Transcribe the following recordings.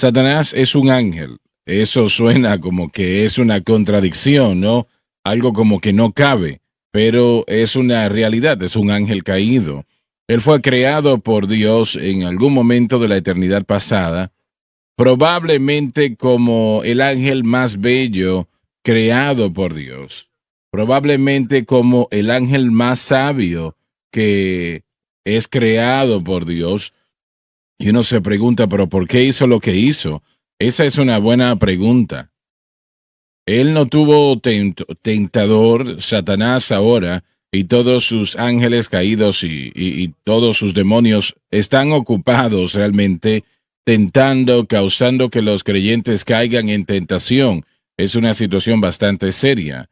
Satanás es un ángel. Eso suena como que es una contradicción, ¿no? Algo como que no cabe, pero es una realidad, es un ángel caído. Él fue creado por Dios en algún momento de la eternidad pasada, probablemente como el ángel más bello creado por Dios, probablemente como el ángel más sabio que es creado por Dios. Y uno se pregunta, pero ¿por qué hizo lo que hizo? Esa es una buena pregunta. Él no tuvo tentador, Satanás ahora, y todos sus ángeles caídos y todos sus demonios están ocupados realmente tentando, causando que los creyentes caigan en tentación. Es una situación bastante seria.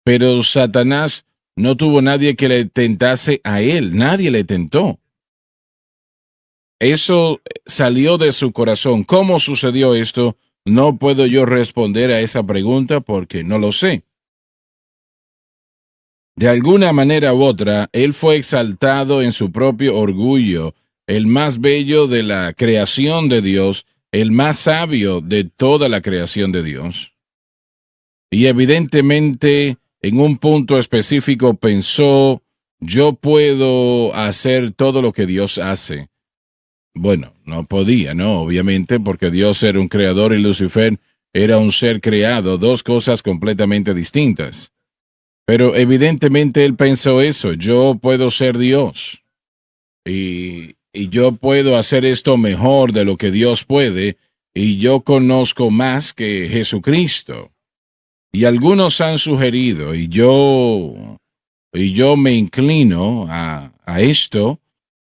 Pero Satanás no tuvo nadie que le tentase a él, nadie le tentó. Eso salió de su corazón. ¿Cómo sucedió esto? No puedo yo responder a esa pregunta porque no lo sé. De alguna manera u otra, él fue exaltado en su propio orgullo, el más bello de la creación de Dios, el más sabio de toda la creación de Dios. Y evidentemente, en un punto específico pensó, yo puedo hacer todo lo que Dios hace. Bueno, no podía, ¿no? Obviamente, porque Dios era un creador y Lucifer era un ser creado, dos cosas completamente distintas. Pero evidentemente él pensó eso, yo puedo ser Dios y yo puedo hacer esto mejor de lo que Dios puede y yo conozco más que Jesucristo. Y algunos han sugerido, y yo me inclino a esto,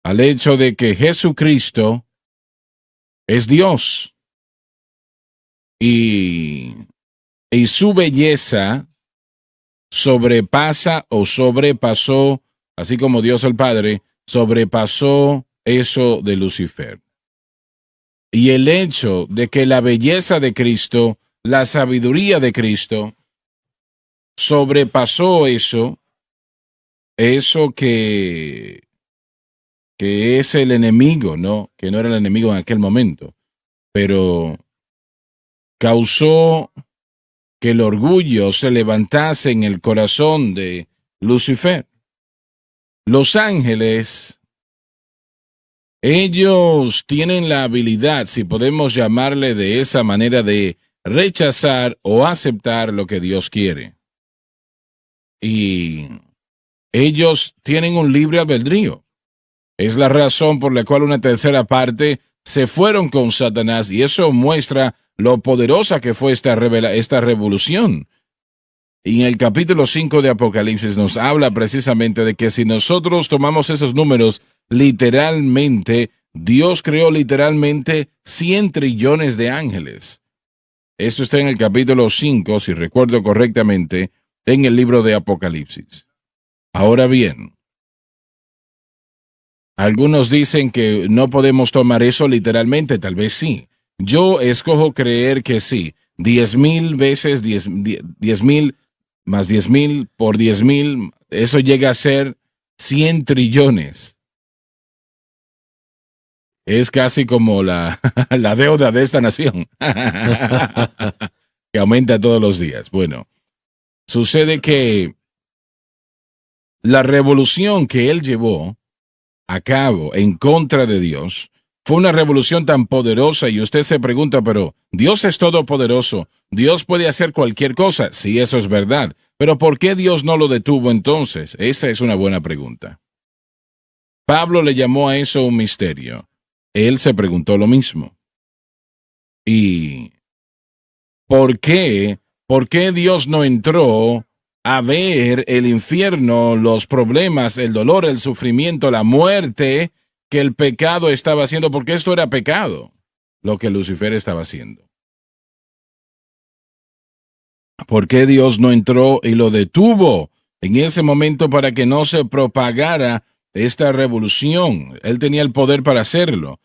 al hecho de que Jesucristo es Dios y, y su belleza sobrepasa o sobrepasó, así como Dios el Padre, sobrepasó eso de Lucifer. Y el hecho de que la belleza de Cristo, la sabiduría de Cristo, sobrepasó eso que es el enemigo, ¿no? Que no era el enemigo en aquel momento, pero causó que el orgullo se levantase en el corazón de Lucifer. Los ángeles, ellos tienen la habilidad, si podemos llamarle de esa manera, de rechazar o aceptar lo que Dios quiere. Y ellos tienen un libre albedrío. Es la razón por la cual una tercera parte se fueron con Satanás y eso muestra lo poderosa que fue esta revolución. Y en el capítulo 5 de Apocalipsis nos habla precisamente de que si nosotros tomamos esos números literalmente, Dios creó literalmente 100 trillones de ángeles. Eso está en el capítulo 5, si recuerdo correctamente, en el libro de Apocalipsis. Ahora bien, algunos dicen que no podemos tomar eso literalmente, tal vez sí. Yo escojo creer que sí. 10,000 veces 10,000 más 10,000 por 10,000, eso llega a ser 100 trillones. Es casi como la deuda de esta nación, que aumenta todos los días. Bueno, sucede que la revolución que él llevó a cabo en contra de Dios fue una revolución tan poderosa y usted se pregunta, pero Dios es todopoderoso, Dios puede hacer cualquier cosa, sí, eso es verdad, pero ¿por qué Dios no lo detuvo entonces? Esa es una buena pregunta. Pablo le llamó a eso un misterio. Él se preguntó lo mismo. ¿Y por qué? ¿Por qué Dios no entró a ver el infierno, los problemas, el dolor, el sufrimiento, la muerte que el pecado estaba haciendo? Porque esto era pecado, lo que Lucifer estaba haciendo. ¿Por qué Dios no entró y lo detuvo en ese momento para que no se propagara esta revolución? Él tenía el poder para hacerlo.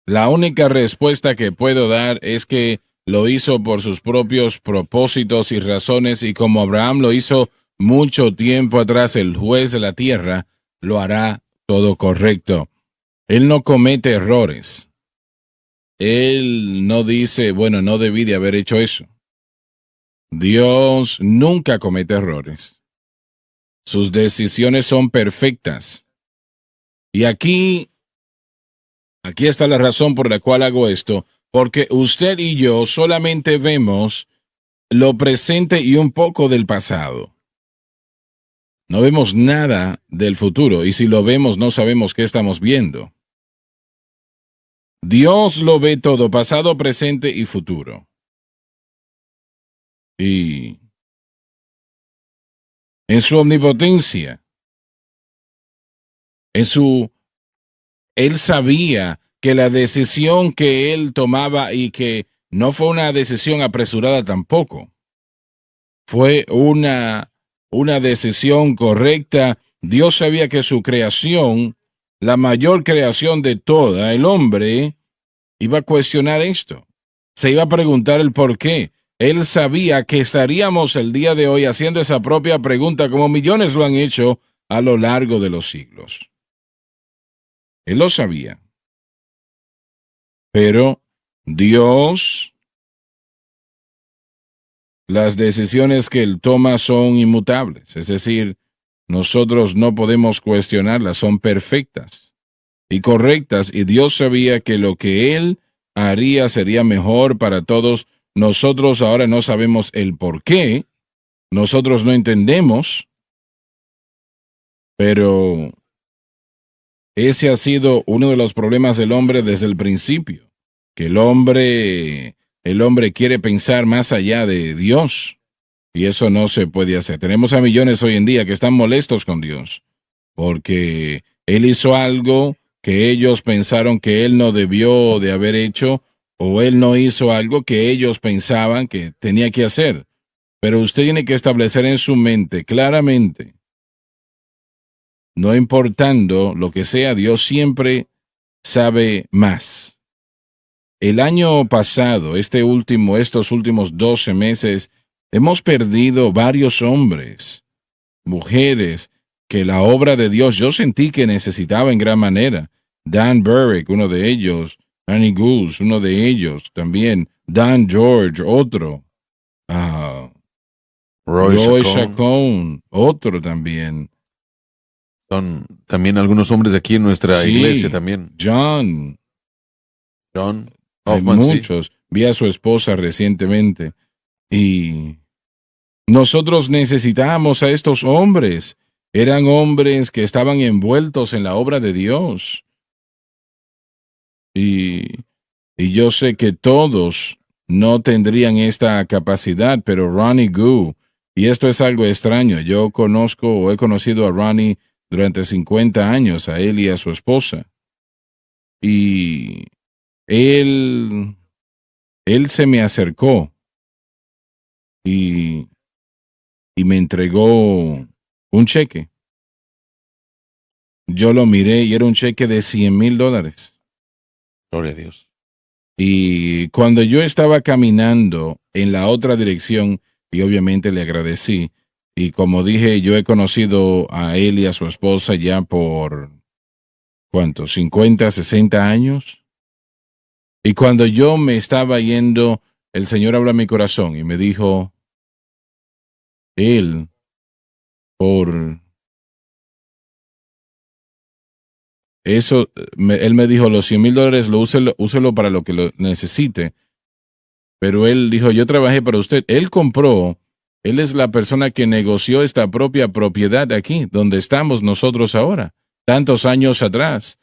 La única respuesta que puedo dar es que lo hizo por sus propios propósitos y razones, y como Abraham lo hizo mucho tiempo atrás, el juez de la tierra lo hará todo correcto. Él no comete errores. él no dice, bueno, no debí de haber hecho eso. Dios nunca comete errores. Sus decisiones son perfectas. Y aquí está la razón por la cual hago esto, porque usted y yo solamente vemos lo presente y un poco del pasado. No vemos nada del futuro, y si lo vemos no sabemos qué estamos viendo. Dios lo ve todo, pasado, presente y futuro. Y en su omnipotencia, él sabía que la decisión que él tomaba y que no fue una decisión apresurada tampoco, fue una decisión correcta. Dios sabía que su creación, la mayor creación de toda, el hombre, iba a cuestionar esto. Se iba a preguntar el por qué. Él sabía que estaríamos el día de hoy haciendo esa propia pregunta como millones lo han hecho a lo largo de los siglos. Él lo sabía. Pero Dios, las decisiones que Él toma son inmutables. Es decir, nosotros no podemos cuestionarlas, son perfectas y correctas. Y Dios sabía que lo que Él haría sería mejor para todos. Nosotros ahora no sabemos el por qué. Nosotros no entendemos. Pero ese ha sido uno de los problemas del hombre desde el principio, que el hombre quiere pensar más allá de Dios, y eso no se puede hacer. Tenemos a millones hoy en día que están molestos con Dios, porque Él hizo algo que ellos pensaron que Él no debió de haber hecho, o Él no hizo algo que ellos pensaban que tenía que hacer. Pero usted tiene que establecer en su mente claramente, no importando lo que sea, Dios siempre sabe más. El año pasado, estos últimos 12 meses, hemos perdido varios hombres, mujeres, que la obra de Dios yo sentí que necesitaba en gran manera. Dan Burrick, uno de ellos, Annie Goose, uno de ellos, también Dan George, otro. Roy Chacon, otro también. Son también algunos hombres de aquí en nuestra iglesia también. John Hoffman, hay muchos. Sí. Vi a su esposa recientemente y nosotros necesitábamos a estos hombres. Eran hombres que estaban envueltos en la obra de Dios. Y yo sé que todos no tendrían esta capacidad, pero Ronnie Gu, y esto es algo extraño, yo he conocido a Ronnie durante 50 años, a él y a su esposa. Y él se me acercó y me entregó un cheque. Yo lo miré y era un cheque de $100,000. Gloria a Dios. Y cuando yo estaba caminando en la otra dirección, y obviamente le agradecí, y como dije, yo he conocido a él y a su esposa ya por, ¿cuántos? 50, 60 años. Y cuando yo me estaba yendo, el Señor habló a mi corazón y me dijo, él me dijo, los $100,000 úselo para lo que lo necesite. Pero él dijo, yo trabajé para usted. Él es la persona que negoció esta propia propiedad aquí, donde estamos nosotros ahora, tantos años atrás.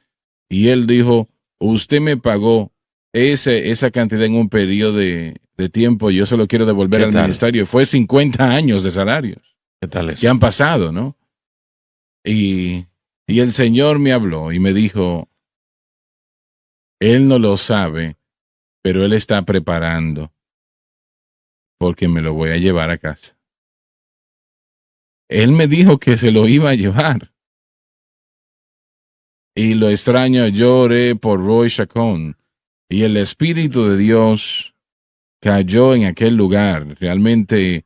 Y él dijo, usted me pagó esa cantidad en un periodo de tiempo, yo se lo quiero devolver al ministerio. Fue 50 años de salarios. ¿Qué tal eso? Que han pasado, ¿no? Y el Señor me habló y me dijo, Él no lo sabe, pero Él está preparando, porque me lo voy a llevar a casa. Él me dijo que se lo iba a llevar. Y lo extraño, yo oré por Roy Chacon, y el Espíritu de Dios cayó en aquel lugar. Realmente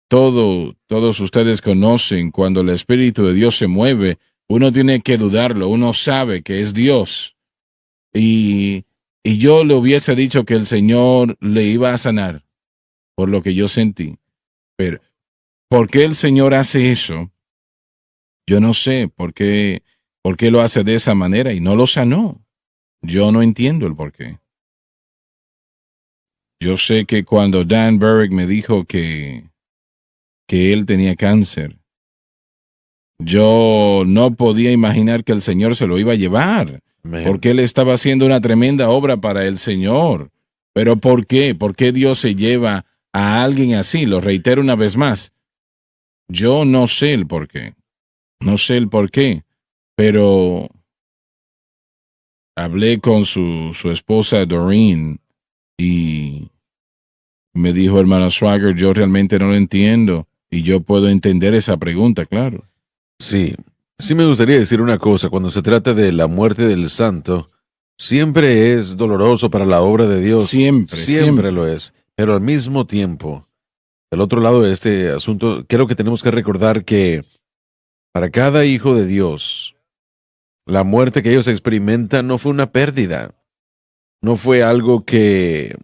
todos ustedes conocen cuando el Espíritu de Dios se mueve, uno tiene que dudarlo, uno sabe que es Dios. Y y yo le hubiese dicho que el Señor le iba a sanar por lo que yo sentí. Pero, ¿por qué el Señor hace eso? Yo no sé por qué lo hace de esa manera y no lo sanó. Yo no entiendo el por qué. Yo sé que cuando Dan Berwick me dijo que él tenía cáncer, yo no podía imaginar que el Señor se lo iba a llevar, porque él estaba haciendo una tremenda obra para el Señor. Pero ¿por qué? ¿Por qué Dios se lleva a alguien así? Lo reitero una vez más. Yo no sé el por qué. No sé el por qué, pero hablé con su esposa Doreen y me dijo, hermano Swagger, yo realmente no lo entiendo y yo puedo entender esa pregunta, claro. Sí, sí me gustaría decir una cosa. Cuando se trata de la muerte del santo, siempre es doloroso para la obra de Dios. Siempre lo es. Pero al mismo tiempo, del otro lado de este asunto, creo que tenemos que recordar que para cada hijo de Dios, la muerte que ellos experimentan no fue una pérdida. No fue algo que...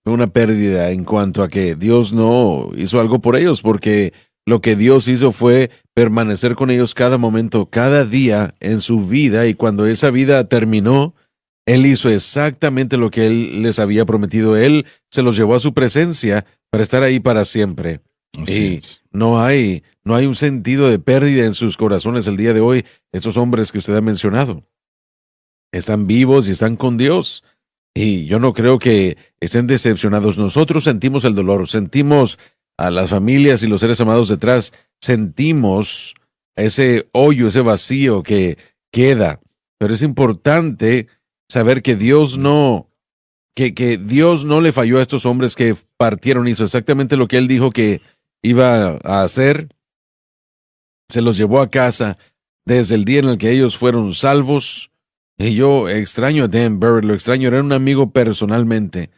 fue una pérdida en cuanto a que Dios no hizo algo por ellos, porque lo que Dios hizo fue permanecer con ellos cada momento, cada día en su vida, y cuando esa vida terminó, Él hizo exactamente lo que Él les había prometido. Él se los llevó a su presencia para estar ahí para siempre. Y no hay un sentido de pérdida en sus corazones el día de hoy. Estos hombres que usted ha mencionado están vivos y están con Dios. Y yo no creo que estén decepcionados. Nosotros sentimos el dolor, sentimos a las familias y los seres amados detrás, sentimos ese hoyo, ese vacío que queda. Pero es importante saber que Dios no le falló a estos hombres que partieron, hizo exactamente lo que Él dijo que iba a hacer. Se los llevó a casa desde el día en el que ellos fueron salvos. Y yo extraño a Dan Berwick, lo extraño, era un amigo personalmente,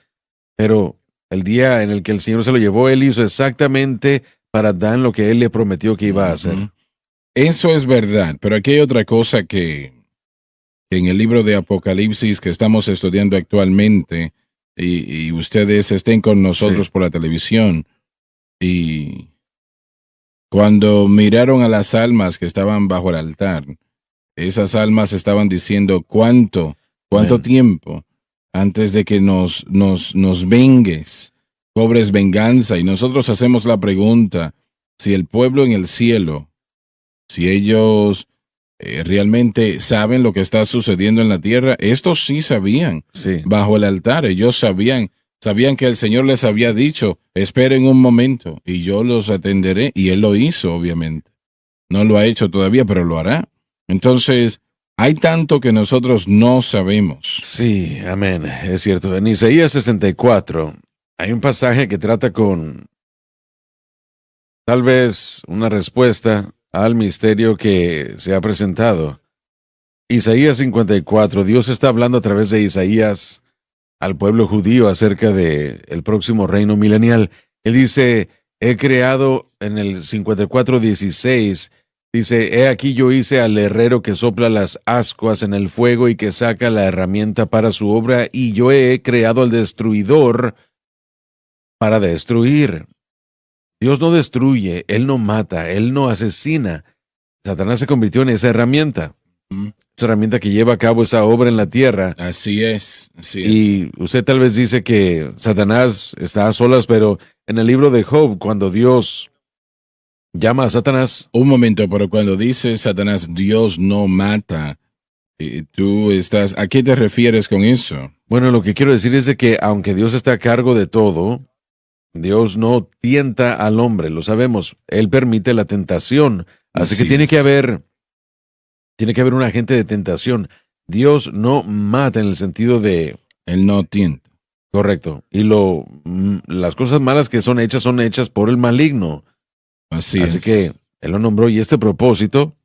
pero el día en el que el Señor se lo llevó, Él hizo exactamente para Dan lo que Él le prometió que iba a hacer. Eso es verdad, pero aquí hay otra cosa que en el libro de Apocalipsis que estamos estudiando actualmente, y ustedes estén con nosotros por la televisión, y cuando miraron a las almas que estaban bajo el altar, esas almas estaban diciendo, ¿cuánto tiempo antes de que nos vengues, cobres venganza? Y nosotros hacemos la pregunta, si el pueblo en el cielo, si ellos realmente saben lo que está sucediendo en la tierra, estos sí sabían, bajo el altar, ellos sabían que el Señor les había dicho, esperen un momento y yo los atenderé, y Él lo hizo, obviamente. No lo ha hecho todavía, pero lo hará. Entonces, hay tanto que nosotros no sabemos. Sí, amén, es cierto. En Isaías 64 hay un pasaje que trata con tal vez una respuesta al misterio que se ha presentado. Isaías 54, Dios está hablando a través de Isaías al pueblo judío acerca de el próximo reino milenial. Él dice, he creado en el 54:16, dice, he aquí yo hice al herrero que sopla las ascuas en el fuego y que saca la herramienta para su obra, y yo he creado al destruidor para destruir. Dios no destruye, Él no mata, Él no asesina. Satanás se convirtió en esa herramienta. Esa herramienta que lleva a cabo esa obra en la tierra. Así es. Y usted tal vez dice que Satanás está a solas, pero en el libro de Job, cuando Dios llama a Satanás... Un momento, pero cuando dice Satanás, Dios no mata, tú estás... ¿A qué te refieres con eso? Bueno, lo que quiero decir es de que aunque Dios está a cargo de todo, Dios no tienta al hombre, lo sabemos. Él permite la tentación. Así que tiene que haber un agente de tentación. Dios no mata en el sentido de... Él no tienta. Correcto. Y las cosas malas que son hechas por el maligno. Así que Él lo nombró, y este propósito,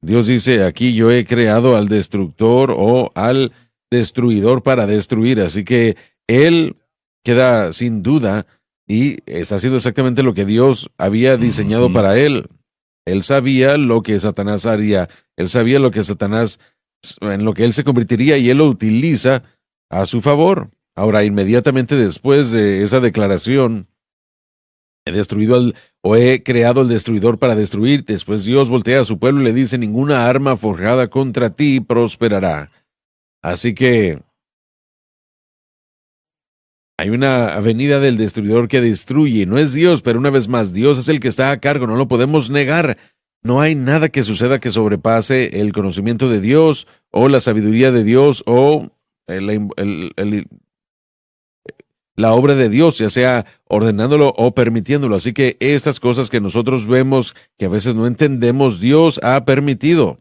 Dios dice, aquí yo he creado al destructor o al destruidor para destruir. Así que Él queda sin duda y está haciendo exactamente lo que Dios había diseñado para Él. Él sabía lo que Satanás haría. Él sabía lo que Satanás en lo que él se convertiría y él lo utiliza a su favor. Ahora, inmediatamente después de esa declaración, he creado el destruidor para destruir. Después Dios voltea a su pueblo y le dice, ninguna arma forjada contra ti prosperará. Así que hay una avenida del destruidor que destruye. No es Dios, pero una vez más, Dios es el que está a cargo. No lo podemos negar. No hay nada que suceda que sobrepase el conocimiento de Dios o la sabiduría de Dios o la obra de Dios, ya sea ordenándolo o permitiéndolo. Así que estas cosas que nosotros vemos, que a veces no entendemos, Dios ha permitido.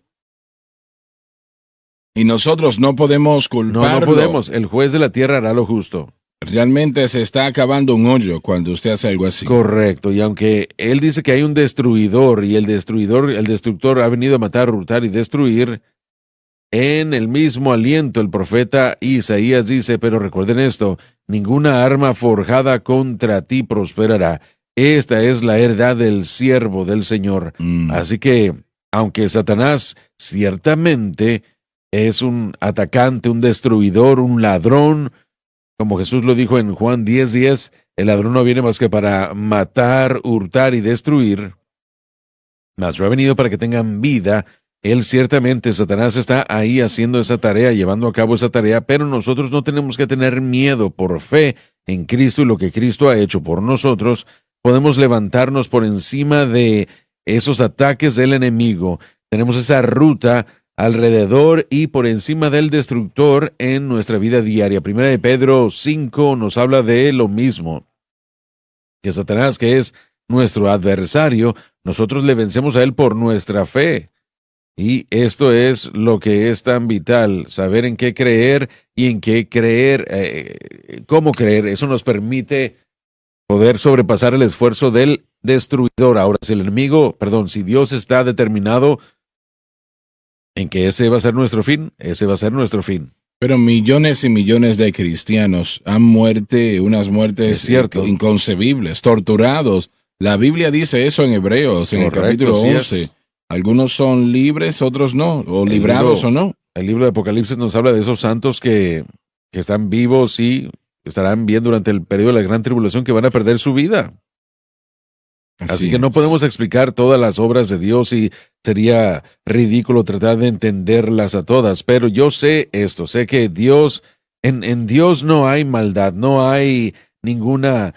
Y nosotros no podemos culparlo. No podemos. El juez de la tierra hará lo justo. Realmente se está acabando un hoyo cuando usted hace algo así. Correcto. Y aunque él dice que hay un destruidor y el destructor ha venido a matar, hurtar y destruir, en el mismo aliento el profeta Isaías dice, pero recuerden esto, ninguna arma forjada contra ti prosperará. Esta es la heredad del siervo del Señor. Así que, aunque Satanás ciertamente es un atacante, un destruidor, un ladrón, como Jesús lo dijo en Juan 10:10, el ladrón no viene más que para matar, hurtar y destruir, mas yo he venido para que tengan vida. Él ciertamente, Satanás está ahí haciendo esa tarea, llevando a cabo esa tarea, pero nosotros no tenemos que tener miedo. Por fe en Cristo y lo que Cristo ha hecho por nosotros, podemos levantarnos por encima de esos ataques del enemigo. Tenemos esa ruta alrededor y por encima del destructor en nuestra vida diaria. Primera de Pedro 5 nos habla de lo mismo, que Satanás, que es nuestro adversario, nosotros le vencemos a él por nuestra fe. Y esto es lo que es tan vital, saber en qué creer y en qué creer, cómo creer. Eso nos permite poder sobrepasar el esfuerzo del destruidor. Ahora, si Dios está determinado en que ese va a ser nuestro fin, ese va a ser nuestro fin. Pero millones y millones de cristianos han muerto, unas muertes inconcebibles, torturados. La Biblia dice eso en Hebreos, en el capítulo 11. Algunos son libres, otros no, o librados o no. El libro de Apocalipsis nos habla de esos santos que están vivos y estarán bien durante el periodo de la gran tribulación, que van a perder su vida. Así que no podemos explicar todas las obras de Dios y sería ridículo tratar de entenderlas a todas, pero yo sé esto, sé que Dios, en Dios no hay maldad, no hay ninguna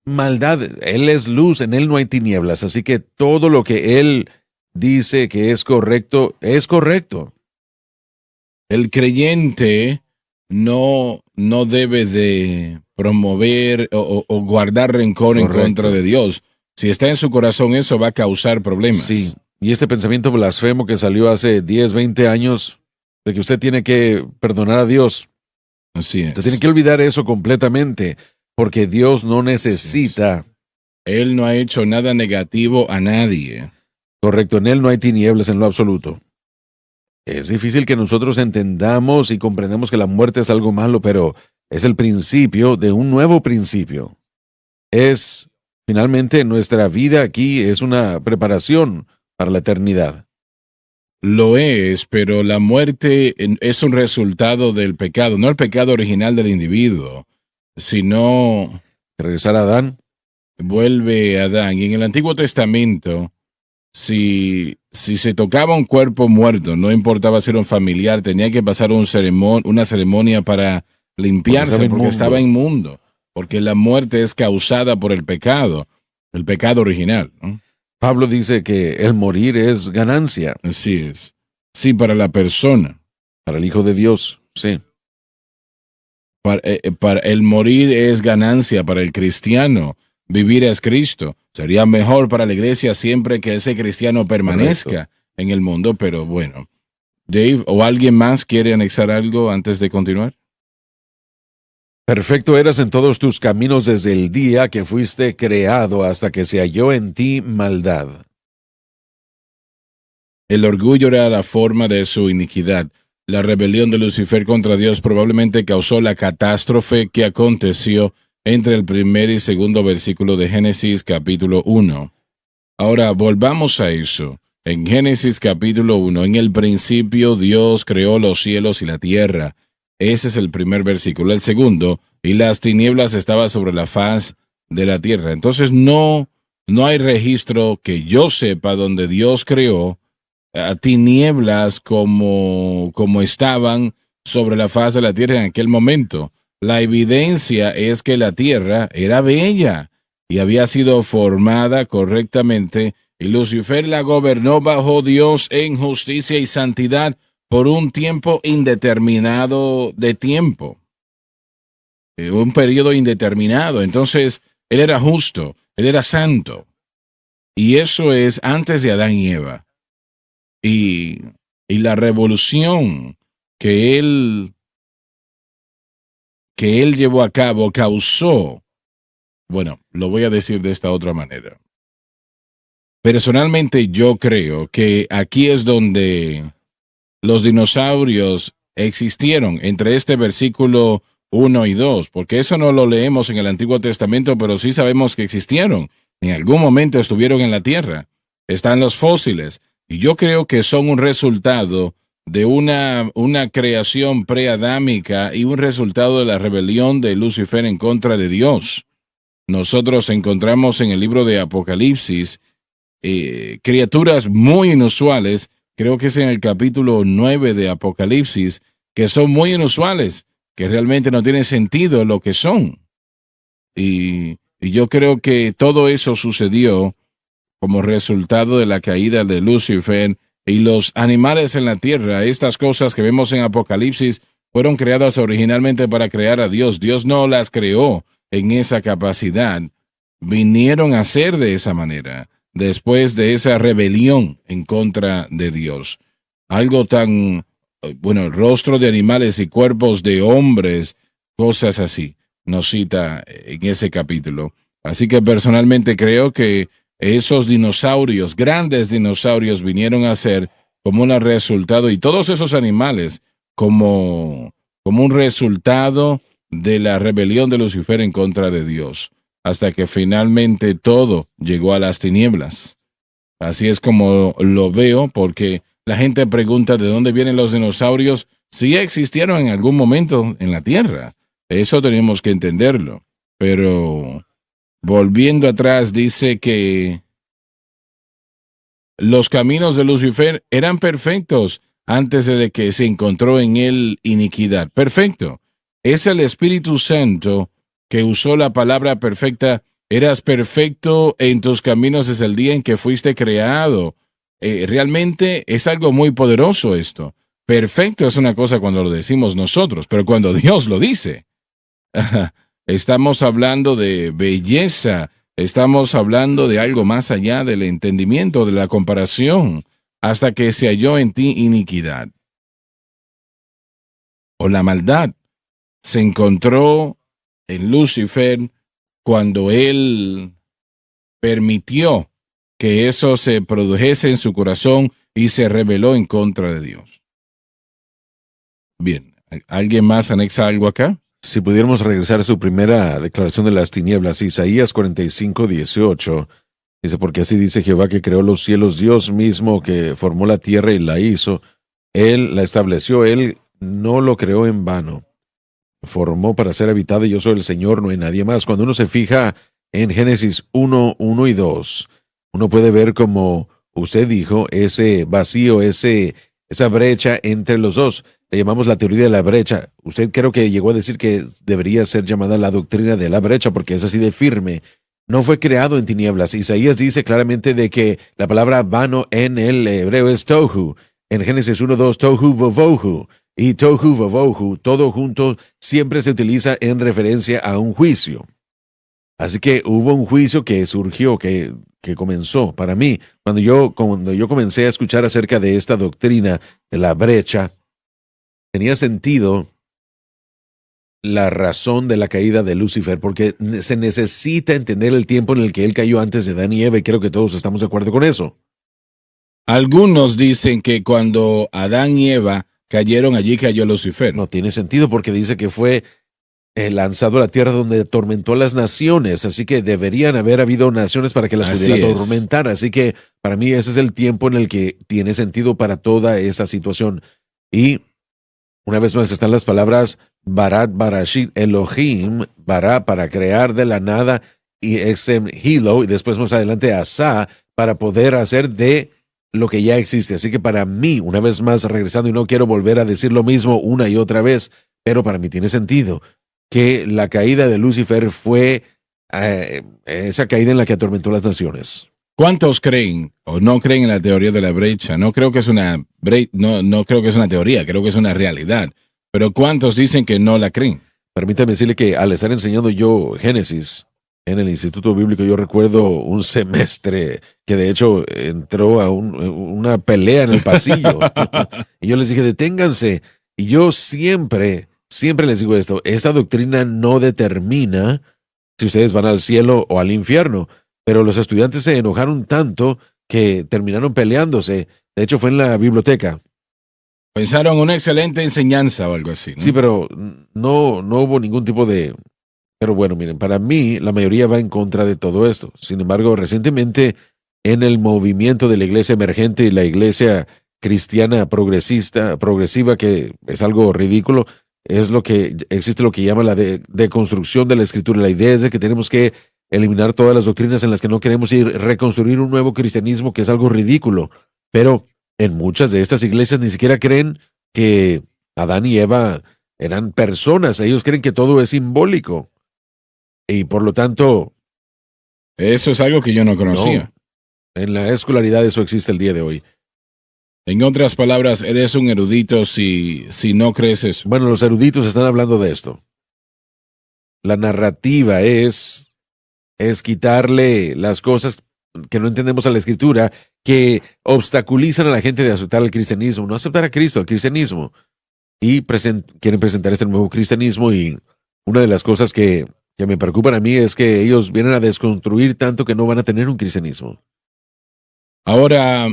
maldad. Él es luz, en Él no hay tinieblas, así que todo lo que Él dice que es correcto, es correcto. El creyente no debe de promover o guardar rencor en contra de Dios. Si está en su corazón, eso va a causar problemas. Sí, y este pensamiento blasfemo que salió hace 10, 20 años, de que usted tiene que perdonar a Dios. Así es. Usted tiene que olvidar eso completamente, porque Dios no necesita. Él no ha hecho nada negativo a nadie. Correcto, en Él no hay tinieblas en lo absoluto. Es difícil que nosotros entendamos y comprendamos que la muerte es algo malo, pero es el principio de un nuevo principio. Finalmente, nuestra vida aquí es una preparación para la eternidad. Lo es, pero la muerte es un resultado del pecado, no el pecado original del individuo, sino regresar a Adán. Vuelve a Adán. Y en el Antiguo Testamento, si se tocaba un cuerpo muerto, no importaba si era un familiar, tenía que pasar una ceremonia para limpiarse porque estaba inmundo. Porque la muerte es causada por el pecado original, ¿no? Pablo dice que el morir es ganancia. Así es. Sí, para la persona. Para el Hijo de Dios, sí. Para el morir es ganancia para el cristiano. Vivir es Cristo. Sería mejor para la iglesia siempre que ese cristiano permanezca en el mundo, pero bueno. Dave, ¿o alguien más quiere anexar algo antes de continuar? Perfecto eras en todos tus caminos desde el día que fuiste creado hasta que se halló en ti maldad. El orgullo era la forma de su iniquidad. La rebelión de Lucifer contra Dios probablemente causó la catástrofe que aconteció entre el primer y segundo versículo de Génesis capítulo 1. Ahora, volvamos a eso. En Génesis capítulo 1, en el principio Dios creó los cielos y la tierra. Ese es el primer versículo. El segundo, y las tinieblas estaban sobre la faz de la tierra. Entonces no hay registro que yo sepa donde Dios creó tinieblas como estaban sobre la faz de la tierra en aquel momento. La evidencia es que la tierra era bella y había sido formada correctamente, y Lucifer la gobernó bajo Dios en justicia y santidad por un tiempo indeterminado de tiempo. Un periodo indeterminado. Entonces, él era justo, él era santo. Y eso es antes de Adán y Eva. Y la revolución que él llevó a cabo causó, bueno, lo voy a decir de esta otra manera. Personalmente yo creo que aquí es donde los dinosaurios existieron, entre este versículo 1 y 2, porque eso no lo leemos en el Antiguo Testamento, pero sí sabemos que existieron. En algún momento estuvieron en la tierra. Están los fósiles. Y yo creo que son un resultado de una creación preadámica y un resultado de la rebelión de Lucifer en contra de Dios. Nosotros encontramos en el libro de Apocalipsis criaturas muy inusuales, creo que es en el capítulo 9 de Apocalipsis, que son muy inusuales, que realmente no tienen sentido lo que son. Y yo creo que todo eso sucedió como resultado de la caída de Lucifer, y los animales en la tierra, estas cosas que vemos en Apocalipsis, fueron creadas originalmente para crear a Dios. Dios no las creó en esa capacidad. Vinieron a ser de esa manera, después de esa rebelión en contra de Dios. Algo tan, bueno, rostro de animales y cuerpos de hombres, cosas así, nos cita en ese capítulo. Así que personalmente creo que esos dinosaurios, grandes dinosaurios, vinieron a ser como un resultado, y todos esos animales como un resultado de la rebelión de Lucifer en contra de Dios, hasta que finalmente todo llegó a las tinieblas. Así es como lo veo, porque la gente pregunta de dónde vienen los dinosaurios, si existieron en algún momento en la Tierra. Eso tenemos que entenderlo. Pero volviendo atrás, dice que los caminos de Lucifer eran perfectos antes de que se encontró en él iniquidad. Perfecto. Es el Espíritu Santo que usó la palabra perfecta. Eras perfecto en tus caminos desde el día en que fuiste creado. Realmente es algo muy poderoso esto. Perfecto es una cosa cuando lo decimos nosotros, pero cuando Dios lo dice, estamos hablando de belleza, estamos hablando de algo más allá del entendimiento, de la comparación, hasta que se halló en ti iniquidad. O la maldad se encontró en Lucifer cuando él permitió que eso se produjese en su corazón y se rebeló en contra de Dios. Bien, ¿alguien más anexa algo acá? Si pudiéramos regresar a su primera declaración de las tinieblas, Isaías 45:18, dice, porque así dice Jehová que creó los cielos, Dios mismo que formó la tierra y la hizo, Él la estableció, Él no lo creó en vano. Formó para ser habitado y yo soy el Señor, no hay nadie más. Cuando uno se fija en Génesis 1:1 y 2, uno puede ver como usted dijo, ese vacío, esa brecha entre los dos. Le llamamos la teoría de la brecha. Usted creo que llegó a decir que debería ser llamada la doctrina de la brecha porque es así de firme. No fue creado en tinieblas. Isaías dice claramente de que la palabra vano en el hebreo es tohu. En Génesis 1:2, tohu vovohu. Y tohu vovohu, todo junto, siempre se utiliza en referencia a un juicio. Así que hubo un juicio que surgió, que comenzó para mí. Cuando yo comencé a escuchar acerca de esta doctrina de la brecha, tenía sentido la razón de la caída de Lucifer, porque se necesita entender el tiempo en el que él cayó antes de Adán y Eva, y creo que todos estamos de acuerdo con eso. Algunos dicen que cuando Adán y Eva cayeron, allí cayó Lucifer. No tiene sentido porque dice que fue lanzado a la tierra donde atormentó a las naciones, así que deberían haber habido naciones para que las pudiera atormentar, así que para mí ese es el tiempo en el que tiene sentido para toda esta situación. Y una vez más están las palabras Barat Barashit Elohim, Bara para crear de la nada, y Exem Hilo, y después más adelante Asa, para poder hacer de lo que ya existe. Así que para mí, una vez más regresando, y no quiero volver a decir lo mismo una y otra vez, pero para mí tiene sentido que la caída de Lucifer fue esa caída en la que atormentó las naciones. ¿Cuántos creen o no creen en la teoría de la brecha? No creo que es una no creo que es una teoría, creo que es una realidad. Pero ¿cuántos dicen que no la creen? Permítame decirle que al estar enseñando yo Génesis en el Instituto Bíblico, yo recuerdo un semestre que de hecho entró a una pelea en el pasillo. Y yo les dije, deténganse. Y yo siempre les digo esto, esta doctrina no determina si ustedes van al cielo o al infierno, pero los estudiantes se enojaron tanto que terminaron peleándose. De hecho, fue en la biblioteca. Pensaron una excelente enseñanza o algo así, ¿no? Sí, pero no hubo ningún tipo de... Pero bueno, miren, para mí la mayoría va en contra de todo esto. Sin embargo, recientemente en el movimiento de la iglesia emergente y la iglesia cristiana progresiva, que es algo ridículo, es lo que existe lo que llama la deconstrucción de la escritura. La idea es de que tenemos que eliminar todas las doctrinas en las que no queremos ir, reconstruir un nuevo cristianismo, que es algo ridículo. Pero en muchas de estas iglesias ni siquiera creen que Adán y Eva eran personas. Ellos creen que todo es simbólico. Y por lo tanto... Eso es algo que yo no conocía. No, en la escolaridad eso existe el día de hoy. En otras palabras, eres un erudito si no crees eso. Bueno, los eruditos están hablando de esto. La narrativa es quitarle las cosas que no entendemos a la escritura, que obstaculizan a la gente de aceptar el cristianismo, no aceptar a Cristo, al cristianismo. Y quieren presentar este nuevo cristianismo, y una de las cosas que me preocupan a mí es que ellos vienen a desconstruir tanto que no van a tener un cristianismo. Ahora,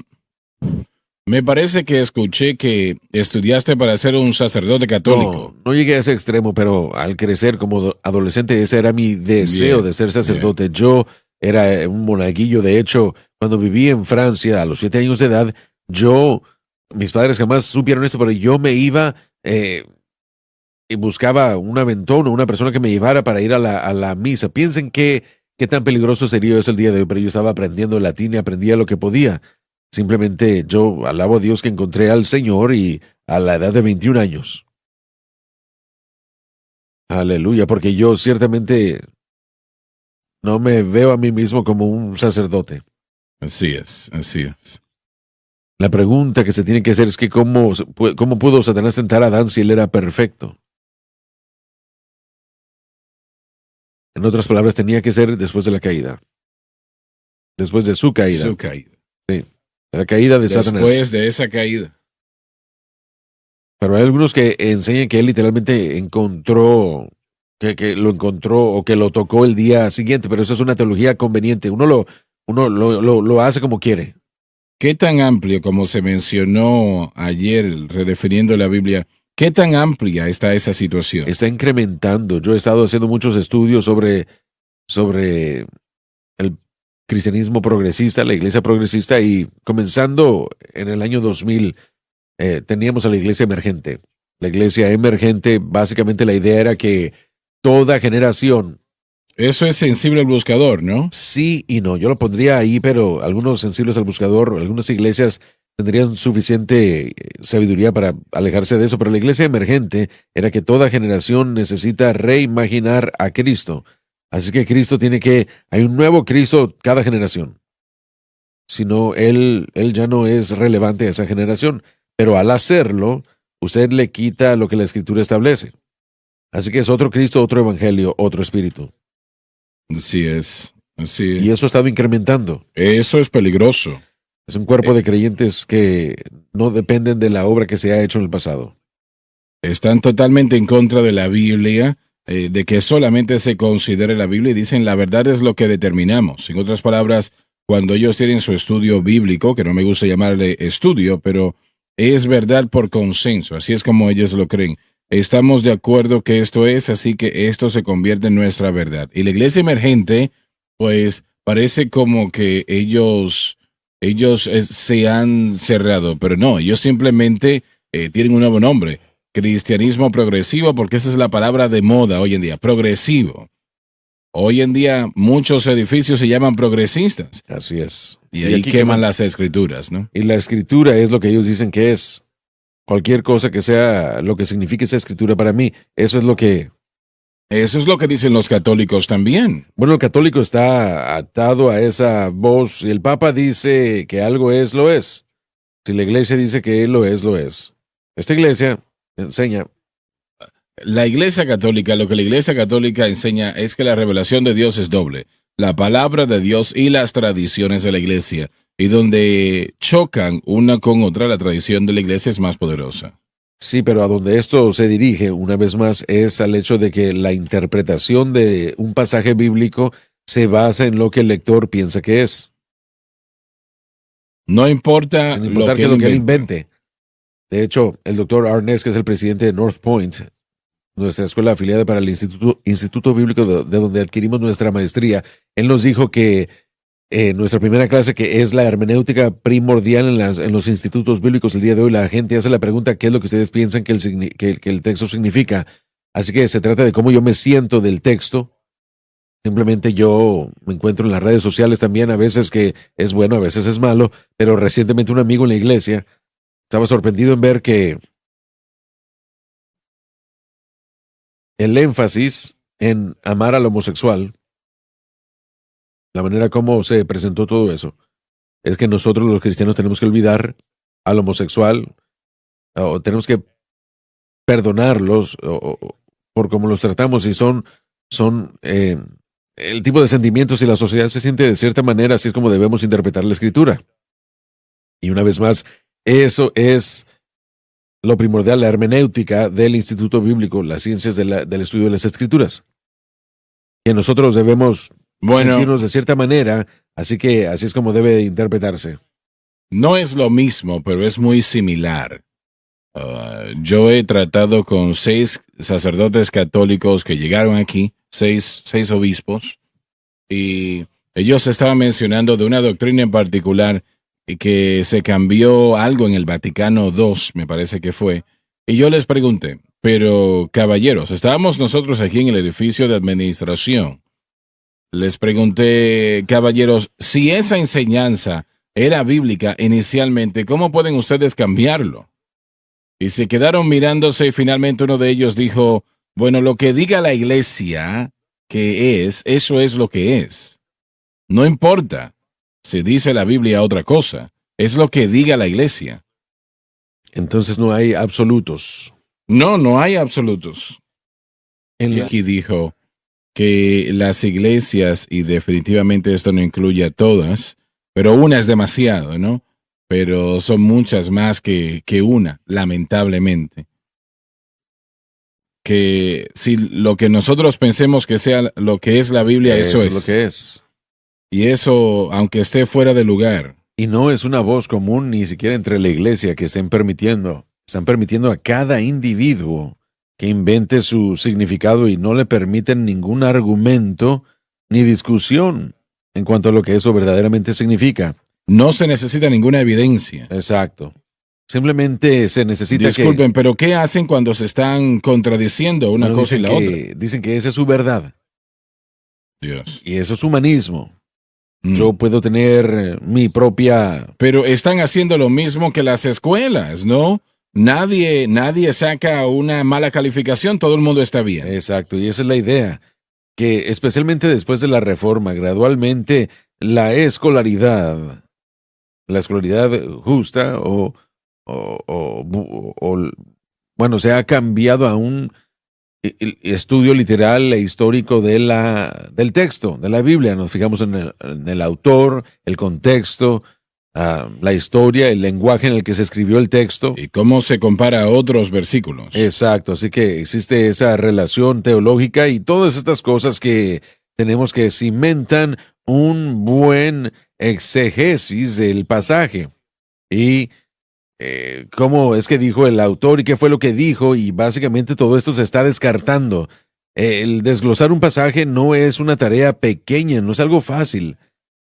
me parece que escuché que estudiaste para ser un sacerdote católico. No llegué a ese extremo, pero al crecer como adolescente ese era mi deseo de ser sacerdote. Bien. Yo era un monaguillo. De hecho, cuando viví en Francia a los 7 años de edad, mis padres jamás supieron esto, pero yo me iba y buscaba un aventón o una persona que me llevara para ir a la misa. Piensen qué tan peligroso sería eso el día de hoy, pero yo estaba aprendiendo latín y aprendía lo que podía. Simplemente yo alabo a Dios que encontré al Señor, y a la edad de 21 años. Aleluya, porque yo ciertamente no me veo a mí mismo como un sacerdote. Así es. La pregunta que se tiene que hacer es que ¿cómo pudo Satanás tentar a Adán si él era perfecto? En otras palabras, tenía que ser después de la caída. Después de su caída. Sí. La caída de Satanás. Después de esa caída. Pero hay algunos que enseñan que él literalmente encontró, que lo encontró o que lo tocó el día siguiente, pero eso es una teología conveniente. Uno lo hace como quiere. ¿Qué tan amplio, como se mencionó ayer, refiriendo la Biblia, qué tan amplia está esa situación? Está incrementando. Yo he estado haciendo muchos estudios sobre el cristianismo progresista, la iglesia progresista, y comenzando en el año 2000 teníamos a la iglesia emergente. La iglesia emergente, básicamente la idea era que toda generación... Eso es sensible al buscador, ¿no? Sí y no, yo lo pondría ahí, pero algunos sensibles al buscador, algunas iglesias tendrían suficiente sabiduría para alejarse de eso, pero la iglesia emergente era que toda generación necesita reimaginar a Cristo. Así que hay un nuevo Cristo cada generación. Si no, él ya no es relevante a esa generación. Pero al hacerlo, usted le quita lo que la Escritura establece. Así que es otro Cristo, otro evangelio, otro espíritu. Así es. Y eso ha estado incrementando. Eso es peligroso. Es un cuerpo de creyentes que no dependen de la obra que se ha hecho en el pasado. Están totalmente en contra de la Biblia, de que solamente se considere la Biblia, y dicen la verdad es lo que determinamos. En otras palabras, cuando ellos tienen su estudio bíblico, que no me gusta llamarle estudio, pero es verdad por consenso, así es como ellos lo creen. estamos de acuerdo que esto es, así que esto se convierte en nuestra verdad. Y la iglesia emergente, pues parece como que ellos se han cerrado, pero no, ellos simplemente tienen un nuevo nombre, cristianismo progresivo, porque esa es la palabra de moda hoy en día, progresivo. Hoy en día muchos edificios se llaman progresistas. Así es. Y ahí queman las escrituras, ¿no? Y la escritura es lo que ellos dicen que es. Cualquier cosa que sea lo que signifique esa escritura para mí, eso es lo que... Eso es lo que dicen los católicos también. Bueno, el católico está atado a esa voz. Si el Papa dice que algo es, lo es. Si la iglesia dice que lo es, lo es. Esta iglesia enseña... La iglesia católica, lo que la iglesia católica enseña es que la revelación de Dios es doble. La palabra de Dios y las tradiciones de la iglesia. Y donde chocan una con otra, la tradición de la iglesia es más poderosa. Sí, pero a donde esto se dirige, una vez más, es al hecho de que la interpretación de un pasaje bíblico se basa en lo que el lector piensa que es. No importa, sin importar lo que él invente. De hecho, el doctor Arness, que es el presidente de North Point, nuestra escuela afiliada para el Instituto Bíblico de donde adquirimos nuestra maestría, él nos dijo que nuestra primera clase, que es la hermenéutica primordial en los institutos bíblicos el día de hoy, la gente hace la pregunta: ¿qué es lo que ustedes piensan que el texto significa? Así que se trata de cómo yo me siento del texto. Simplemente yo me encuentro en las redes sociales también, a veces que es bueno, a veces es malo, pero recientemente un amigo en la iglesia estaba sorprendido en ver que el énfasis en amar al homosexual, la manera como se presentó todo eso, es que nosotros los cristianos tenemos que olvidar al homosexual, o tenemos que perdonarlos por cómo los tratamos, y son el tipo de sentimientos, y la sociedad se siente de cierta manera, así es como debemos interpretar la escritura. Y una vez más, eso es lo primordial, la hermenéutica del Instituto Bíblico, las ciencias del estudio de las escrituras. Que nosotros debemos sentirnos de cierta manera, así que así es como debe de interpretarse. No es lo mismo, pero es muy similar. Yo he tratado con 6 sacerdotes católicos que llegaron aquí, 6 obispos, y ellos estaban mencionando de una doctrina en particular que se cambió algo en el Vaticano II, me parece que fue, y yo les pregunté, pero caballeros, estábamos nosotros aquí en el edificio de administración, les pregunté, caballeros, si esa enseñanza era bíblica inicialmente, ¿cómo pueden ustedes cambiarlo? Y se quedaron mirándose y finalmente uno de ellos dijo, bueno, lo que diga la iglesia que es, eso es lo que es. No importa si dice la Biblia otra cosa, es lo que diga la iglesia. Entonces no hay absolutos. No hay absolutos. Y aquí dijo que las iglesias, y definitivamente esto no incluye a todas, pero una es demasiado, ¿no? Pero son muchas más que una, lamentablemente. Que si lo que nosotros pensemos que sea lo que es la Biblia, eso es lo que es. Y eso, aunque esté fuera de lugar. Y no es una voz común ni siquiera entre la iglesia que están permitiendo a cada individuo que invente su significado, y no le permiten ningún argumento ni discusión en cuanto a lo que eso verdaderamente significa. No se necesita ninguna evidencia. Exacto. Simplemente se necesita Disculpen, pero ¿qué hacen cuando se están contradiciendo una cosa y la otra? Dicen que esa es su verdad. Dios. Y eso es humanismo. Yo puedo tener mi propia... Pero están haciendo lo mismo que las escuelas, ¿no? Nadie saca una mala calificación, todo el mundo está bien. Exacto, y esa es la idea. Que especialmente después de la reforma, gradualmente la escolaridad justa bueno, se ha cambiado a un estudio literal e histórico del texto, de la Biblia. Nos fijamos en el autor, el contexto, la historia, el lenguaje en el que se escribió el texto. Y cómo se compara a otros versículos. Exacto, así que existe esa relación teológica y todas estas cosas que tenemos que cimentan un buen exégesis del pasaje. Y cómo es que dijo el autor y qué fue lo que dijo, y básicamente todo esto se está descartando. El desglosar un pasaje no es una tarea pequeña, no es algo fácil,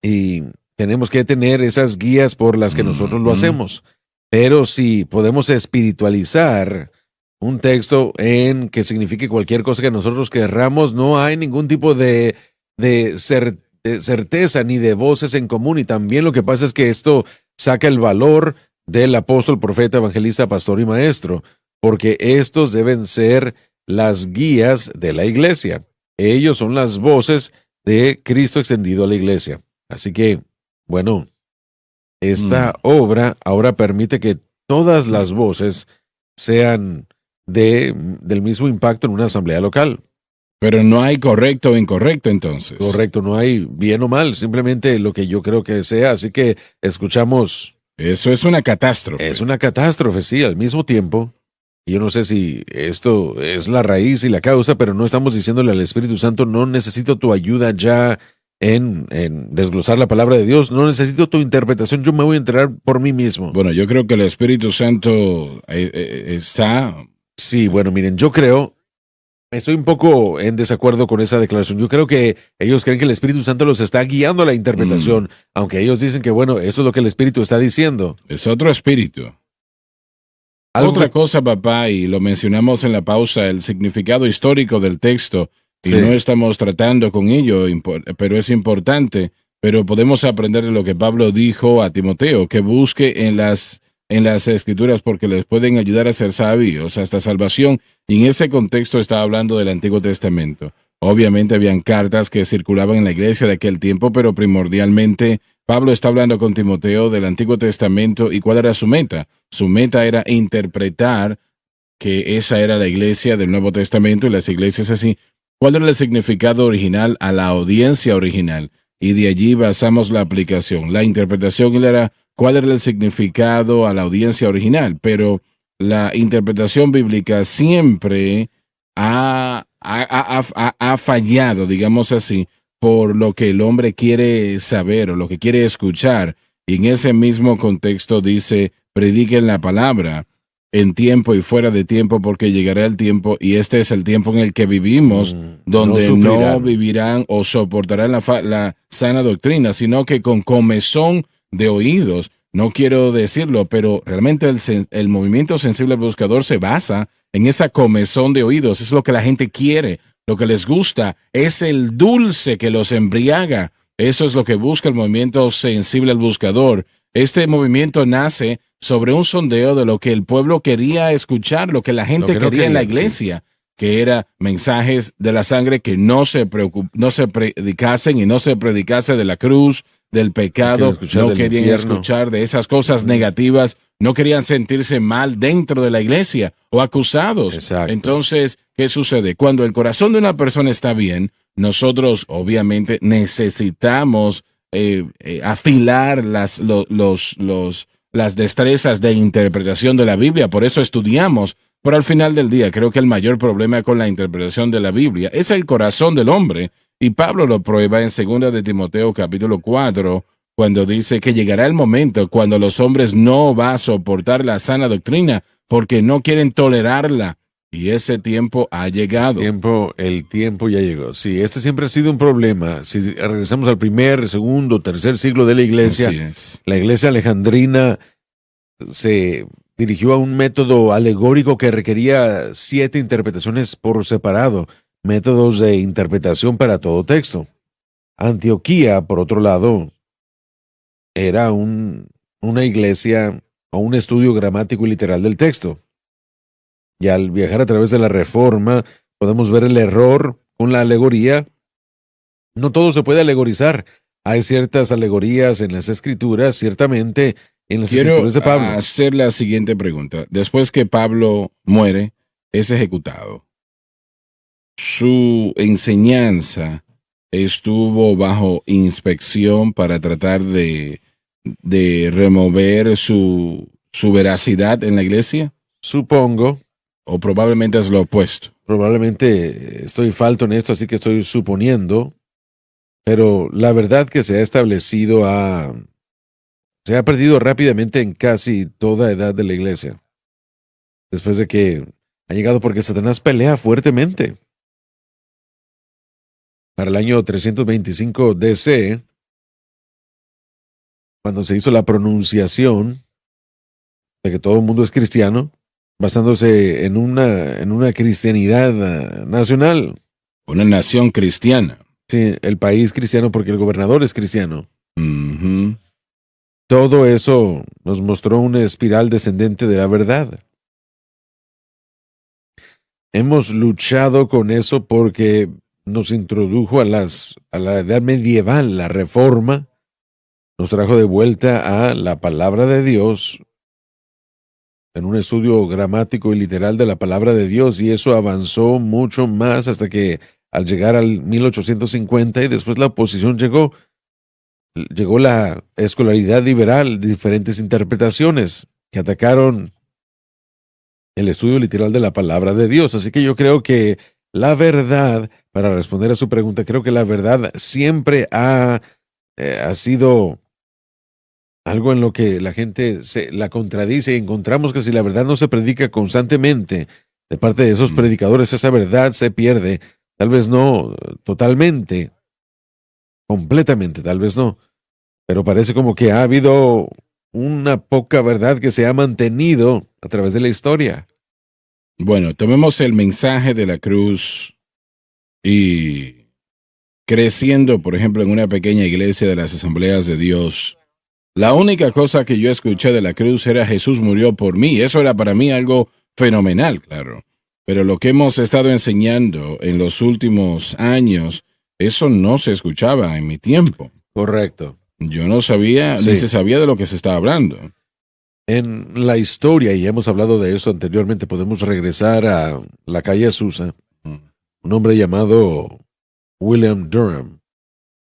y tenemos que tener esas guías por las que nosotros lo hacemos. Pero si podemos espiritualizar un texto en que signifique cualquier cosa que nosotros querramos, no hay ningún tipo de certeza ni de voces en común, y también lo que pasa es que esto saca el valor del apóstol, profeta, evangelista, pastor y maestro, porque estos deben ser las guías de la iglesia. Ellos son las voces de Cristo extendido a la iglesia. Así que, bueno, esta obra ahora permite que todas las voces sean del mismo impacto en una asamblea local. Pero no hay correcto o incorrecto, entonces. Correcto, no hay bien o mal, simplemente lo que yo creo que sea. Así que escuchamos. Eso es una catástrofe. Es una catástrofe, sí, al mismo tiempo. Yo no sé si esto es la raíz y la causa, pero no estamos diciéndole al Espíritu Santo, no necesito tu ayuda ya en desglosar la palabra de Dios, no necesito tu interpretación, yo me voy a enterar por mí mismo. Bueno, yo creo que el Espíritu Santo está... Sí, bueno, miren, yo creo... Estoy un poco en desacuerdo con esa declaración. Yo creo que ellos creen que el Espíritu Santo los está guiando a la interpretación, aunque ellos dicen que, bueno, eso es lo que el Espíritu está diciendo. Es otro espíritu. Otra cosa, papá, y lo mencionamos en la pausa, el significado histórico del texto, y no estamos tratando con ello, pero es importante, pero podemos aprender de lo que Pablo dijo a Timoteo, que busque en las Escrituras porque les pueden ayudar a ser sabios hasta salvación. Y en ese contexto está hablando del Antiguo Testamento. Obviamente habían cartas que circulaban en la iglesia de aquel tiempo, pero primordialmente Pablo está hablando con Timoteo del Antiguo Testamento. ¿Y cuál era su meta? Su meta era interpretar que esa era la iglesia del Nuevo Testamento y las iglesias así. ¿Cuál era el significado original a la audiencia original? Y de allí basamos la aplicación. La interpretación era cuál era el significado a la audiencia original, pero la interpretación bíblica siempre ha fallado, digamos así, por lo que el hombre quiere saber o lo que quiere escuchar. Y en ese mismo contexto dice, prediquen la palabra en tiempo y fuera de tiempo, porque llegará el tiempo, y este es el tiempo en el que vivimos, donde no vivirán o soportarán la sana doctrina, sino que con comezón de oídos. No quiero decirlo, pero realmente el movimiento sensible al buscador se basa en esa comezón de oídos. Es lo que la gente quiere, lo que les gusta, es el dulce que los embriaga. Eso es lo que busca el movimiento sensible al buscador. Este movimiento nace sobre un sondeo de lo que el pueblo quería escuchar, lo que la gente quería en la iglesia, que era mensajes de la sangre que no se predicasen y no se predicase de la cruz, del pecado, no querían escuchar de esas cosas negativas, no querían sentirse mal dentro de la iglesia o acusados. Exacto. Entonces, ¿qué sucede? Cuando el corazón de una persona está bien, nosotros obviamente necesitamos afilar las destrezas de interpretación de la Biblia, por eso estudiamos. Pero al final del día, creo que el mayor problema con la interpretación de la Biblia es el corazón del hombre. Y Pablo lo prueba en 2 de Timoteo capítulo 4, cuando dice que llegará el momento cuando los hombres no van a soportar la sana doctrina porque no quieren tolerarla. Y ese tiempo ha llegado. El tiempo ya llegó. Sí, este siempre ha sido un problema. Si regresamos al primer, segundo, tercer siglo de la iglesia, la iglesia alejandrina se dirigió a un método alegórico que requería 7 interpretaciones por separado. Métodos de interpretación para todo texto. Antioquía, por otro lado, era una iglesia o un estudio gramático y literal del texto. Y al viajar a través de la Reforma, podemos ver el error con la alegoría. No todo se puede alegorizar. Hay ciertas alegorías en las Escrituras, ciertamente en las Escrituras de Pablo. Quiero hacer la siguiente pregunta. Después que Pablo muere, es ejecutado. Su enseñanza estuvo bajo inspección para tratar de remover su veracidad en la iglesia. Supongo. O probablemente es lo opuesto. Probablemente estoy falto en esto, así que estoy suponiendo. Pero la verdad que se ha establecido se ha perdido rápidamente en casi toda edad de la iglesia. Después de que ha llegado porque Satanás pelea fuertemente. Para el año 325 DC, cuando se hizo la pronunciación de que todo el mundo es cristiano, basándose en una cristianidad nacional. Una nación cristiana. Sí, el país cristiano porque el gobernador es cristiano. Uh-huh. Todo eso nos mostró una espiral descendente de la verdad. Hemos luchado con eso porque nos introdujo a la edad medieval, la reforma, nos trajo de vuelta a la palabra de Dios, en un estudio gramático y literal de la palabra de Dios, y eso avanzó mucho más hasta que al llegar al 1850 y después la oposición llegó la escolaridad liberal, diferentes interpretaciones que atacaron el estudio literal de la palabra de Dios. Así que yo creo que la verdad, para responder a su pregunta, creo que la verdad siempre ha sido algo en lo que la gente la contradice, y encontramos que si la verdad no se predica constantemente de parte de esos predicadores, esa verdad se pierde. Tal vez no totalmente, completamente, tal vez no, pero parece como que ha habido una poca verdad que se ha mantenido a través de la historia. Bueno, tomemos el mensaje de la cruz y creciendo, por ejemplo, en una pequeña iglesia de las Asambleas de Dios. La única cosa que yo escuché de la cruz era Jesús murió por mí. Eso era para mí algo fenomenal, claro. Pero lo que hemos estado enseñando en los últimos años, eso no se escuchaba en mi tiempo. Correcto. Yo no sabía, ni se sabía de lo que se estaba hablando. En la historia, y hemos hablado de esto anteriormente, podemos regresar a la calle Azusa. Un hombre llamado William Durham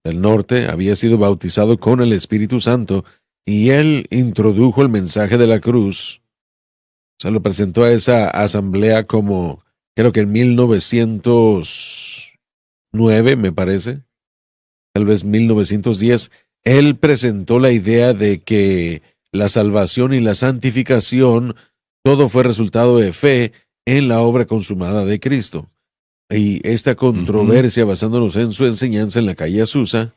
del norte había sido bautizado con el Espíritu Santo y él introdujo el mensaje de la cruz. Se lo presentó a esa asamblea como, creo que en 1909, me parece, tal vez 1910. Él presentó la idea de que la salvación y la santificación, todo fue resultado de fe en la obra consumada de Cristo. Y esta controversia, basándonos en su enseñanza en la calle Azusa,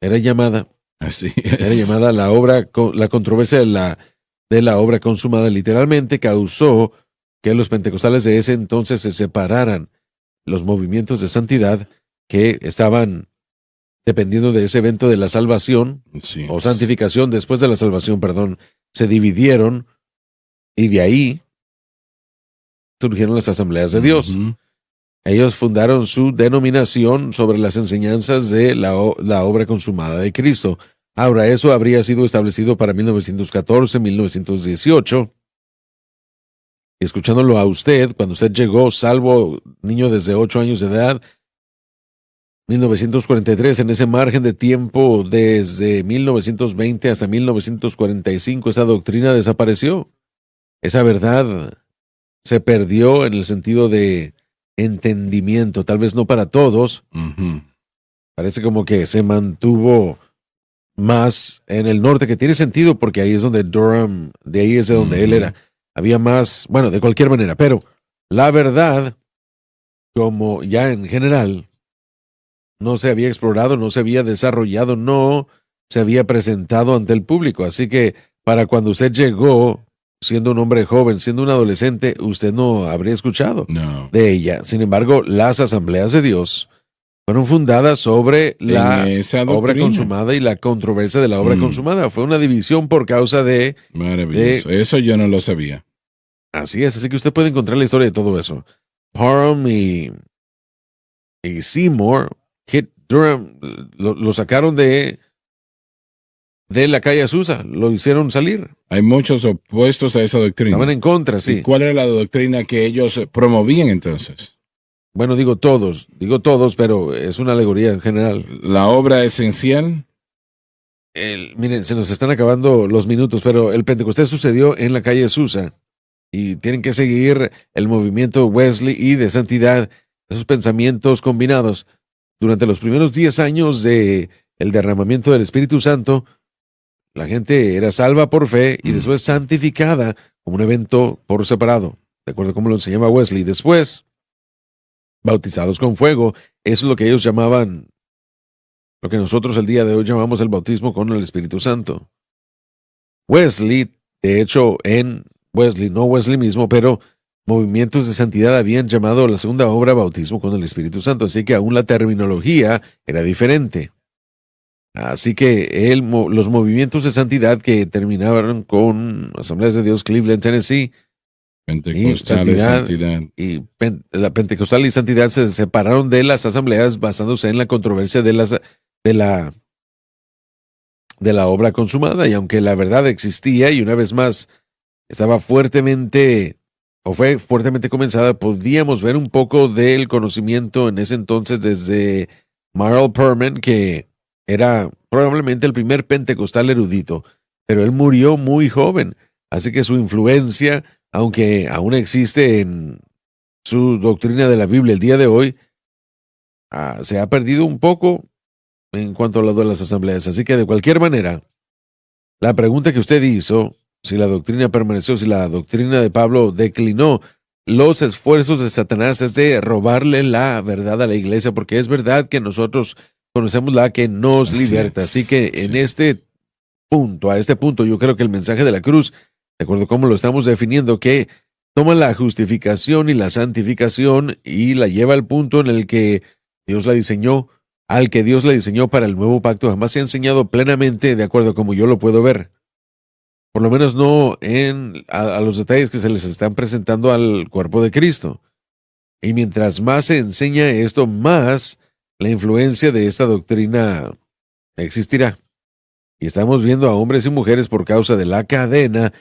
era llamada la controversia de la obra consumada. Literalmente causó que los pentecostales de ese entonces se separaran. Los movimientos de santidad que estaban dependiendo de ese evento de la salvación, o santificación después de la salvación, se dividieron, y de ahí surgieron las Asambleas de Dios. Ellos fundaron su denominación sobre las enseñanzas de la obra consumada de Cristo. Ahora, eso habría sido establecido para 1914, 1918. Y escuchándolo a usted, cuando usted llegó, salvo niño desde 8 años de edad, 1943, en ese margen de tiempo, desde 1920 hasta 1945, esa doctrina desapareció. Esa verdad se perdió en el sentido de entendimiento, tal vez no para todos. Parece como que se mantuvo más en el norte, que tiene sentido porque ahí es donde Durham, de ahí es de donde él era. Había más, bueno, de cualquier manera, pero la verdad, como ya en general, no se había explorado, no se había desarrollado, no se había presentado ante el público. Así que para cuando usted llegó, siendo un hombre joven, siendo un adolescente, usted no habría escuchado de ella. Sin embargo, las Asambleas de Dios fueron fundadas sobre la obra consumada y la controversia de la obra consumada. Fue una división por causa de... Maravilloso. Eso yo no lo sabía. Así es, así que usted puede encontrar la historia de todo eso. Parham y Seymour, Kit Durham, lo sacaron de la calle Azusa, lo hicieron salir. Hay muchos opuestos a esa doctrina. Estaban en contra, sí. ¿Y cuál era la doctrina que ellos promovían entonces? Bueno, digo todos, pero es una alegoría en general. ¿La obra esencial? Miren, se nos están acabando los minutos, pero el Pentecostés sucedió en la calle Azusa y tienen que seguir el movimiento Wesley y de santidad, esos pensamientos combinados. Durante los primeros 10 años de el derramamiento del Espíritu Santo, la gente era salva por fe y después santificada como un evento por separado, de acuerdo a cómo lo enseñaba Wesley. Después, bautizados con fuego, eso es lo que ellos llamaban, lo que nosotros el día de hoy llamamos el bautismo con el Espíritu Santo. Wesley, de hecho, no Wesley mismo, pero movimientos de santidad habían llamado la segunda obra bautismo con el Espíritu Santo, así que aún la terminología era diferente. Así que los movimientos de santidad que terminaron con Asambleas de Dios, Cleveland, Tennessee, Pentecostal y santidad. Y la Pentecostal y santidad se separaron de las asambleas basándose en la controversia de la obra consumada, y aunque la verdad existía y una vez más fue fuertemente comenzada, podíamos ver un poco del conocimiento en ese entonces desde Marl Perman, que era probablemente el primer pentecostal erudito, pero él murió muy joven, así que su influencia, aunque aún existe en su doctrina de la Biblia el día de hoy, se ha perdido un poco en cuanto a lo de las asambleas. Así que de cualquier manera, la pregunta que usted hizo, si la doctrina permaneció, si la doctrina de Pablo declinó, los esfuerzos de Satanás es de robarle la verdad a la iglesia, porque es verdad que nosotros conocemos la que nos liberta. Así que en a este punto, yo creo que el mensaje de la cruz, de acuerdo a cómo lo estamos definiendo, que toma la justificación y la santificación y la lleva al punto en el que Dios la diseñó, al que Dios la diseñó para el nuevo pacto, jamás se ha enseñado plenamente de acuerdo a como yo lo puedo ver. Por lo menos no a los detalles que se les están presentando al cuerpo de Cristo. Y mientras más se enseña esto, más la influencia de esta doctrina existirá. Y estamos viendo a hombres y mujeres por causa de la cadena.